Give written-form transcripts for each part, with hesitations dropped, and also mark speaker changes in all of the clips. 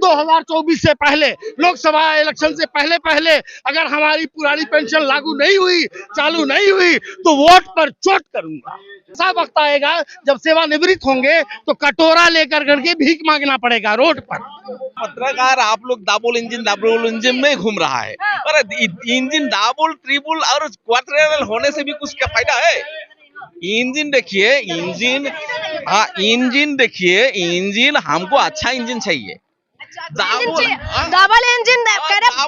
Speaker 1: 2024 से पहले, लोकसभा इलेक्शन से पहले पहले अगर हमारी पुरानी पेंशन लागू नहीं हुई, चालू नहीं हुई, तो वोट पर चोट करूंगा। ऐसा वक्त आएगा जब सेवानिवृत्त होंगे तो कटोरा लेकर करके भीख मांगना पड़ेगा रोड पर।
Speaker 2: पत्रकार आप लोग दाबोल इंजन में घूम रहा है, और इंजन दाबोल ट्रिबल और क्वाड्रिपल होने से भी कुछ क्या फायदा है? इंजन देखिए, इंजन देखिए, इंजन हमको अच्छा इंजन चाहिए।
Speaker 3: डबल इंजन चल रहा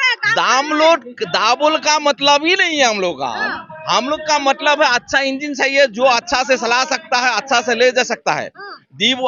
Speaker 3: है।
Speaker 2: दाबोल का मतलब ही नहीं है हम लोग का। हम लोग का मतलब है अच्छा इंजन चाहिए जो अच्छा से चला सकता है, अच्छा से ले जा सकता है।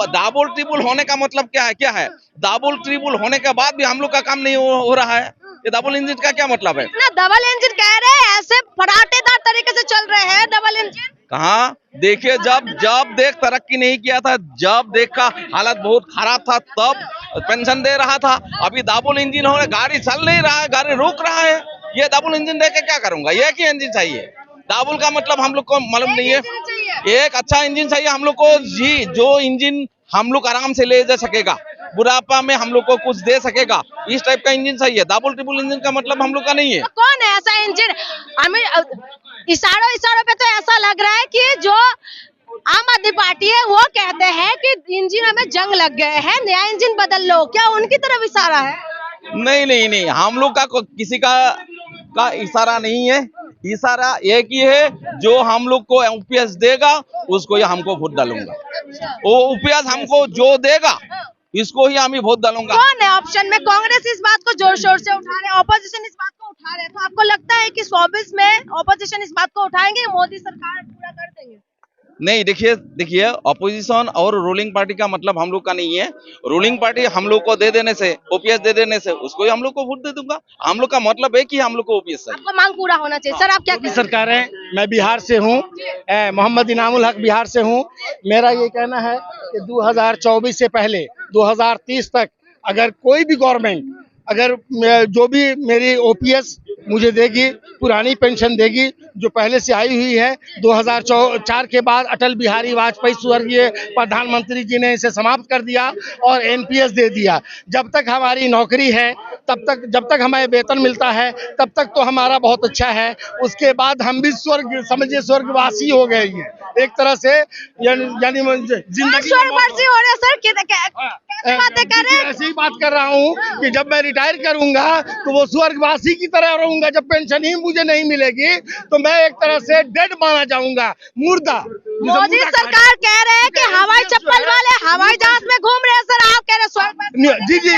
Speaker 2: दाबोल ट्रिबल होने का मतलब क्या है? दाबोल ट्रिबल होने के बाद भी हम लोग का काम नहीं हो रहा है। ये डबल इंजन का क्या मतलब है?
Speaker 3: ना डबल इंजन कह रहे हैं, ऐसे फटाटेदार तरीके से चल रहे हैं डबल इंजन।
Speaker 2: कहाँ देखिए, जब देख तरक्की नहीं किया था, जब देखा हालत बहुत खराब था, तब पेंशन दे रहा था। अभी डबल इंजन हो, गाड़ी चल नहीं रहा है, गाड़ी रुक रहा है। ये डबल इंजन देख के क्या करूंगा? एक ही इंजन चाहिए। डबल का मतलब हम लोग को मालूम नहीं है। एक अच्छा इंजन चाहिए हम लोग को जी, जो इंजन हम लोग आराम से ले जा सकेगा, बुढ़ापा में हम लोग को कुछ दे सकेगा, इस टाइप का इंजन चाहिए। डबल ट्रिपल इंजन का मतलब हम लोग का नहीं है।
Speaker 3: तो कौन है ऐसा इंजन? हमें इशारों पे तो ऐसा लग रहा है कि जो आम आदमी पार्टी है वो कहते हैं कि इंजन में जंग लग गए हैं, नया इंजन बदल लो। क्या उनकी तरफ इशारा है?
Speaker 2: नहीं, हम लोग का किसी का इशारा नहीं है। इशारा एक ही है, जो हम लोग को यूपीएस देगा उसको ही हमको वोट डालूंगा। वो यूपीएस हमको जो देगा इसको ही हम ही वोट डालूंगा।
Speaker 3: कौन है ऑप्शन में? कांग्रेस इस बात को जोर शोर से उठा रहे हैं, ऑपोजिशन इस बात को उठा रहे हैं, तो आपको लगता है कि 24 में ऑपोजिशन इस बात को उठाएंगे, मोदी सरकार पूरा कर देंगे?
Speaker 2: नहीं, देखिए अपोजिशन और रूलिंग पार्टी का मतलब हम लोग का नहीं है। रूलिंग पार्टी हम लोग को दे देने से, ओपीएस दे देने से, उसको ही हम लोग को वोट दे दूंगा। हम लोग का मतलब है कि हम लोग को ओपीएस चाहिए।
Speaker 3: आपका मांग पूरा होना चाहिए। सर आप क्या कहते हैं?
Speaker 1: सरकार है, मैं बिहार से हूँ, मोहम्मद इनामुल हक बिहार से हूँ। मेरा ये कहना है कि 2024 से पहले 2030 तक अगर कोई भी गवर्नमेंट अगर जो भी मेरी ओपीएस मुझे देगी, पुरानी पेंशन देगी जो पहले से आई हुई है, 2004 के बाद अटल बिहारी वाजपेयी स्वर्गीय प्रधानमंत्री जी ने इसे समाप्त कर दिया और एनपीएस दे दिया। जब तक हमारी नौकरी है, तब तक जब तक हमें वेतन मिलता है, तब तक तो हमारा बहुत अच्छा है। उसके बाद हम भी समझिए स्वर्गवासी हो गए हैं एक तरह से, यानी जिंदगी
Speaker 3: स्वर्गवासी हो रहे हैं। सर कैसे बातें कर रहे हैं?
Speaker 1: ऐसी ही बात कर रहा हूँ कि जब मैं रिटायर करूंगा तो वो स्वर्गवासी की तरह रहूंगा। जब पेंशन ही मुझे नहीं मिलेगी तो मैं एक तरह से डेड माना जाऊंगा, मुर्दा।
Speaker 3: मोदी सरकार कह रहे हैं कि हवाई चप्पल वाले हवाई जहाज में घूम रहे हैं। सर आप कह रहे हैं स्वर्गवासी?
Speaker 1: जी,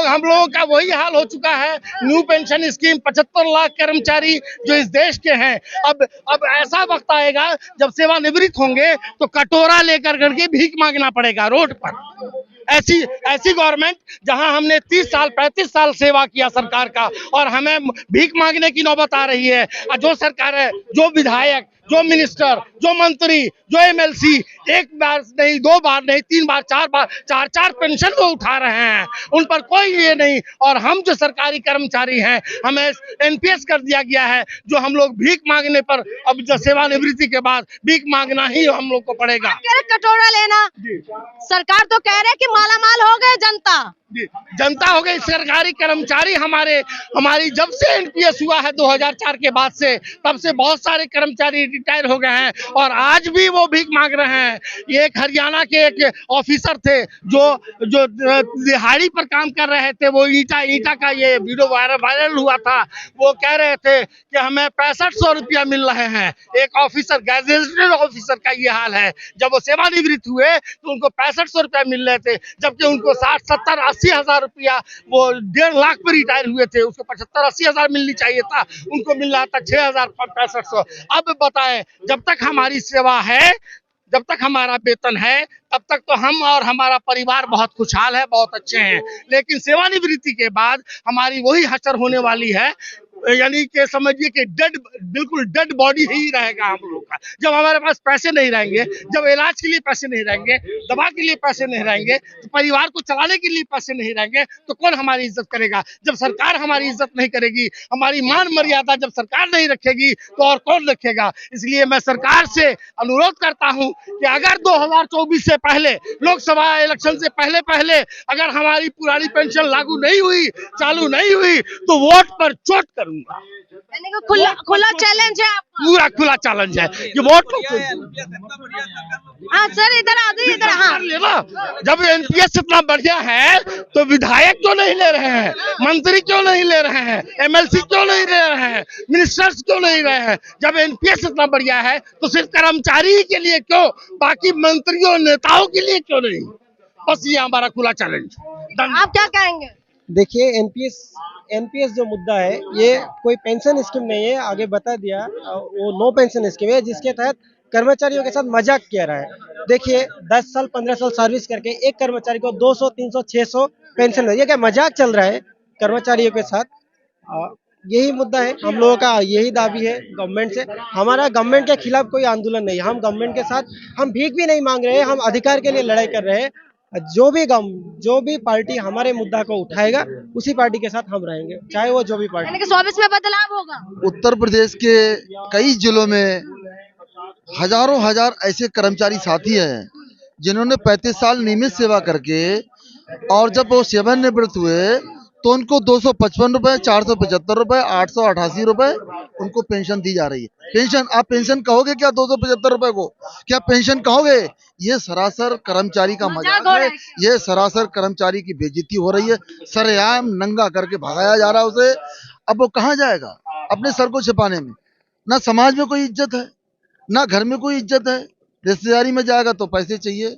Speaker 1: हम लोगों का वही हाल हो चुका है। न्यू पेंशन स्कीम 75 लाख कर्मचारी जो इस देश के हैं, अब ऐसा वक्त आएगा जब सेवानिवृत्त होंगे तो कटोरा लेकर करके भीख मांगना पड़ेगा रोड पर। ऐसी गवर्नमेंट जहां हमने 30 साल 35 साल सेवा किया सरकार का, और हमें भीख मांगने की नौबत आ रही है। जो सरकार है, जो विधायक, जो मिनिस्टर, जो मंत्री, जो एमएलसी, एक बार नहीं, दो बार नहीं, 3 बार, 4 बार, 4 पेंशन वो उठा रहे हैं, उन पर कोई ये नहीं। और हम जो सरकारी कर्मचारी हैं, हमें एनपीएस कर दिया गया है, जो हम लोग भीख मांगने पर, अब सेवानिवृत्ति के बाद भीख मांगना ही हम लोग को पड़ेगा।
Speaker 3: कटोरा लेना, सरकार तो कह रहे हैं कि मालामाल हो गए
Speaker 1: जनता हो गई। सरकारी कर्मचारी हमारी जब से एनपीएस हुआ है 2004 के बाद से, तब से बहुत सारे कर्मचारी रिटायर हो गए हैं और आज भी वो भीख मांग रहे हैं। एक हरियाणा के एक ऑफिसर थे जो दिहाड़ी पर काम कर रहे थे, वो ईटा का ये वीडियो वायरल हुआ था। वो कह रहे थे कि हमें 6500 रुपया मिल रहे हैं। एक ऑफिसर, गैजेटेड ऑफिसर का ये हाल है। जब वो सेवानिवृत्त हुए तो उनको 6500 रुपया मिल रहे थे, जबकि उनको 60, 70, 80 हजार रुपया, वो 1.5 लाख पे रिटायर हुए थे, उसको 75, 80 हजार मिलनी चाहिए था, उनको मिल रहा था 6500। अब बताएं, जब तक हमारी सेवा है, जब तक हमारा वेतन है, तब तक तो हम और हमारा परिवार बहुत खुशहाल है, बहुत अच्छे हैं। लेकिन सेवानिवृत्ति के बाद हमारी वही हचर होने वाली है। यानी कि समझिए कि बिल्कुल डेड बॉडी ही रहेगा हम लोग का। जब हमारे पास पैसे नहीं रहेंगे, जब इलाज के लिए पैसे नहीं रहेंगे, दवा के लिए पैसे नहीं रहेंगे, तो परिवार को चलाने के लिए पैसे नहीं रहेंगे, तो कौन हमारी इज्जत करेगा? जब सरकार हमारी इज्जत नहीं करेगी, हमारी मान मर्यादा जब सरकार नहीं रखेगी, तो और कौन रखेगा? इसलिए मैं सरकार से अनुरोध करता हूं कि अगर 2024 से पहले, लोकसभा इलेक्शन से पहले अगर हमारी पुरानी पेंशन लागू नहीं हुई, चालू नहीं हुई, तो वोट पर चोट करूंगा।
Speaker 3: यानी कि खुला चैलेंज है आपका।
Speaker 1: पूरा खुला चैलेंज है ये वोट।
Speaker 3: हाँ सर, इधर आ जाइए, इधर। हाँ,
Speaker 1: लेना, जब एनपीएस इतना बढ़िया है तो विधायक क्यों नहीं ले रहे हैं, मंत्री क्यों नहीं ले रहे हैं, एमएलसी क्यों नहीं ले रहे हैं, मिनिस्टर्स क्यों नहीं रहे हैं? जब एनपीएस इतना बढ़िया है तो सिर्फ कर्मचारी के लिए क्यों, बाकी मंत्रियों नेताओं के लिए क्यों नहीं? बस ये हमारा खुला चैलेंज।
Speaker 3: आप क्या कहेंगे?
Speaker 4: देखिए, एनपीएस जो मुद्दा है, ये कोई पेंशन स्कीम नहीं है, आगे बता दिया। वो नो पेंशन स्कीम है जिसके तहत कर्मचारियों के साथ मजाक किया रहा है। देखिए, 10 साल 15 साल सर्विस करके एक कर्मचारी को 200 300 600 पेंशन है। ये क्या मजाक चल रहा है कर्मचारियों के साथ? यही मुद्दा है, हम लोगों का यही दावी है गवर्नमेंट से। हमारा गवर्नमेंट के खिलाफ कोई आंदोलन नहीं है, हम गवर्नमेंट के साथ, हम भीख भी नहीं मांग रहे हैं, हम अधिकार के लिए लड़ाई कर रहे हैं। जो भी पार्टी हमारे मुद्दा को उठाएगा, उसी पार्टी के साथ हम रहेंगे, चाहे वो जो भी पार्टी।
Speaker 3: यानी कि 24 में बदलाव होगा।
Speaker 5: उत्तर प्रदेश के कई जिलों में हजारों हजार ऐसे कर्मचारी साथी हैं जिन्होंने 35 साल नियमित सेवा करके, और जब वो सेवानिवृत्त हुए तो उनको 255 रुपए, 475 रुपए, 888 रुपए उनको पेंशन दी जा रही है। पेंशन, आप पेंशन कहोगे क्या 275 रुपए को? क्या पेंशन कहोगे? ये सरासर कर्मचारी का मजाक है, ये सरासर कर्मचारी की बेइज्जती हो रही है, सरेआम नंगा करके भगाया जा रहा है उसे। अब वो कहाँ जाएगा अपने सर को छिपाने में? ना समाज में कोई इज्जत है, ना घर में कोई इज्जत है। रिश्तेदारी में जाएगा तो पैसे चाहिए,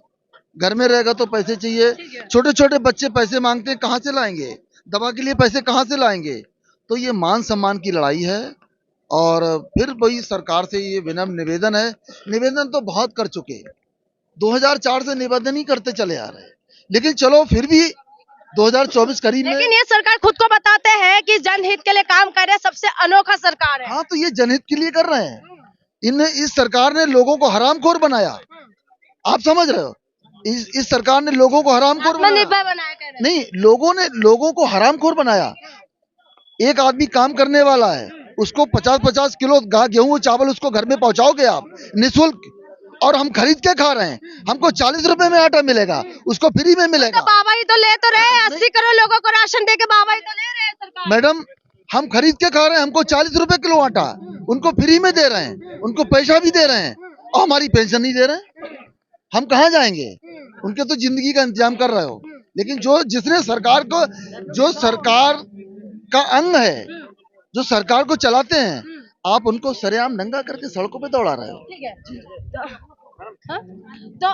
Speaker 5: घर में रहेगा तो पैसे चाहिए। छोटे छोटे बच्चे पैसे मांगते हैं, कहाँ से लाएंगे? दवा के लिए पैसे कहाँ से लाएंगे? तो ये मान सम्मान की लड़ाई है। और फिर वही सरकार से ये विनम्र निवेदन है, निवेदन तो बहुत कर चुके, 2004 से निवेदन ही करते चले आ रहे हैं, लेकिन चलो फिर भी 2024 करीब में।
Speaker 3: लेकिन ये सरकार खुद को बताते हैं कि जनहित के लिए काम कर रहे हैं, सबसे अनोखा सरकार है।
Speaker 5: हाँ, तो ये जनहित के लिए कर रहे हैं। इस सरकार ने लोगों को हरामखोर बनाया, आप समझ रहे हो? इस सरकार ने लोगों को हरामखोर बनाया। नहीं, लोगों को हरामखोर बनाया। एक आदमी काम करने वाला है, उसको 50-50 किलो गेहूं चावल उसको घर में पहुंचाओगे आप निःशुल्क, और हम खरीद के खा रहे हैं। हमको 40 रुपए में आटा मिलेगा, उसको फ्री में मिलेगा।
Speaker 3: तो बाबा ही तो ले तो रहे हैं, 80 करोड़ लोगों को राशन दे के बाबा ही तो ले रहे हैं सरकार।
Speaker 5: मैडम, हम खरीद के खा रहे हैं, हमको 40 रुपए किलो आटा, उनको फ्री में दे रहे हैं, उनको पैसा भी दे रहे हैं, और हमारी पेंशन नहीं दे रहे हैं। हम कहाँ जाएंगे? उनके तो जिंदगी का इंतजाम कर रहे हो। लेकिन जिसने सरकार को, जो सरकार का अंग है, जो सरकार को चलाते हैं, आप उनको सरेआम नंगा करके सड़कों पे दौड़ा रहे हो।
Speaker 3: ठीक है, तो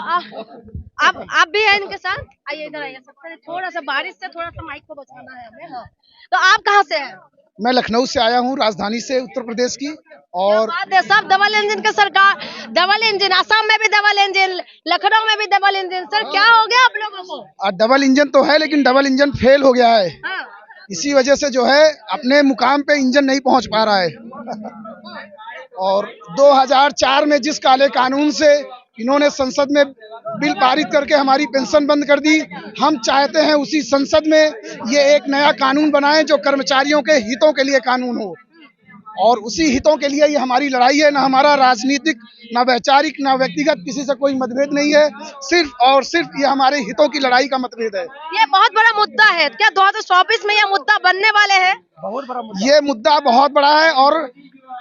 Speaker 3: आप भी हैं इनके साथ? आइए, इधर आइए। सबसे थोड़ा सा बारिश से थोड़ा सा माइक को बचाना है हमें। हाँ, तो आप कहाँ से हैं?
Speaker 6: मैं लखनऊ से आया हूँ, राजधानी से, उत्तर प्रदेश की। और
Speaker 3: बात है, सब डबल इंजन का सरकार, डबल इंजन, असम में भी डबल इंजन, लखनऊ में भी डबल इंजन। सर, क्या हो गया आप लोगों को?
Speaker 6: डबल इंजन तो है, लेकिन डबल इंजन फेल हो गया है।
Speaker 3: हाँ।
Speaker 6: इसी वजह से जो है अपने मुकाम पे इंजन नहीं पहुंच पा रहा है। और 2004 में जिस काले कानून से इन्होंने संसद में बिल पारित करके हमारी पेंशन बंद कर दी, हम चाहते हैं उसी संसद में ये एक नया कानून बनाएं जो कर्मचारियों के हितों के लिए कानून हो। और उसी हितों के लिए ये हमारी लड़ाई है। ना हमारा राजनीतिक, ना वैचारिक, ना व्यक्तिगत किसी से कोई मतभेद नहीं है, सिर्फ और सिर्फ ये हमारे हितों की लड़ाई का मतभेद है।
Speaker 3: ये बहुत बड़ा मुद्दा है क्या? 2024 में ये मुद्दा बनने वाले हैं?
Speaker 6: बहुत बड़ा मुद्दा, ये मुद्दा बहुत बड़ा है। और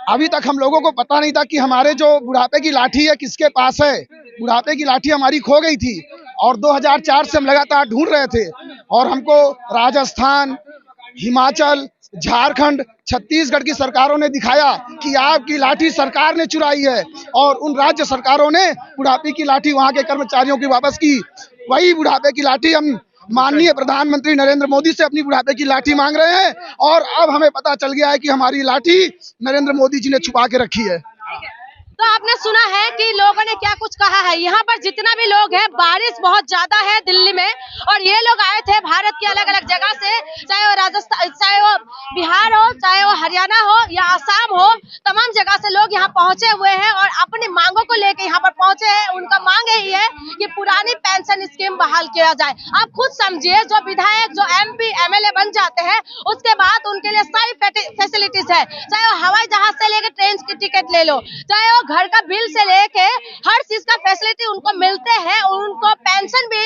Speaker 6: अभी तक हम लोगों को पता नहीं था कि हमारे जो बुढ़ापे की लाठी है किसके पास है। बुढ़ापे की लाठी हमारी खो गई थी, और 2004 से हम लगातार ढूंढ रहे थे। और हमको राजस्थान, हिमाचल, झारखंड, छत्तीसगढ़ की सरकारों ने दिखाया कि आपकी लाठी सरकार ने चुराई है, और उन राज्य सरकारों ने बुढ़ापे की लाठी वहां के कर्मचारियों की वापस की। वही बुढ़ापे की लाठी हम माननीय प्रधानमंत्री नरेंद्र मोदी से अपनी बुढ़ापे की लाठी मांग रहे हैं, और अब हमें पता चल गया है कि हमारी लाठी नरेंद्र मोदी जी ने छुपा के रखी है।
Speaker 3: तो आपने सुना है कि लोगों ने क्या कुछ कहा है। यहाँ पर जितना भी लोग हैं, बारिश बहुत ज्यादा है दिल्ली में, और ये लोग आए थे भारत की अलग अलग जगह से, चाहे वो राजस्थान, चाहे वो बिहार हो, चाहे वो हरियाणा पहुंचे हुए हैं और अपनी मांगों को लेकर यहाँ पर पहुंचे हैं। उनका मांग यही है कि पुरानी पेंशन स्कीम बहाल किया जाए। आप खुद समझिए, जो विधायक, जो MP, MLA बन जाते हैं, उसके बाद उनके लिए सारी फैसिलिटीज है, चाहे वो हवाई जहाज से लेकर ट्रेन की टिकट ले लो, चाहे वो घर का बिल से लेके हर चीज का फैसिलिटी उनको मिलते हैं। उनको पेंशन भी,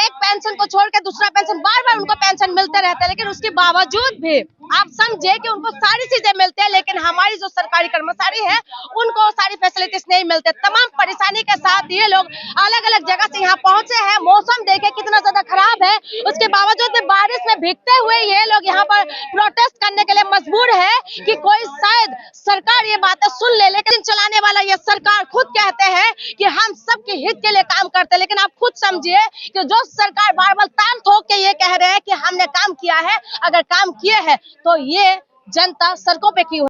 Speaker 3: एक पेंशन को छोड़ के दूसरा पेंशन, बार बार उनको पेंशन मिलते रहते हैं, लेकिन उसके बावजूद भी आप समझे कि उनको सारी चीजें मिलते हैं, लेकिन हमारी जो सरकारी कर्मचारी है उनको सारी फैसिलिटीज नहीं मिलते। तमाम परेशानी के साथ ये लोग अलग अलग जगह से यहाँ पहुंचे हैं। मौसम देखे कितना ज्यादा खराब है, उसके बावजूद भी बारिश में भीगते हुए ये लोग यहाँ पर प्रोटेस्ट करने के लिए मजबूर है कि कोई शायद सरकार ये बातें सुन ले। लेकिन चलाने वाला ये सरकार खुद कहते हैं कि हम सबके हित के लिए काम करते हैं, लेकिन आप खुद समझिए कि जो सरकार बार बार तान ठोक के ये कह रहे हैं कि हमने काम किया है, अगर काम किए हैं तो ये जनता सड़कों पे की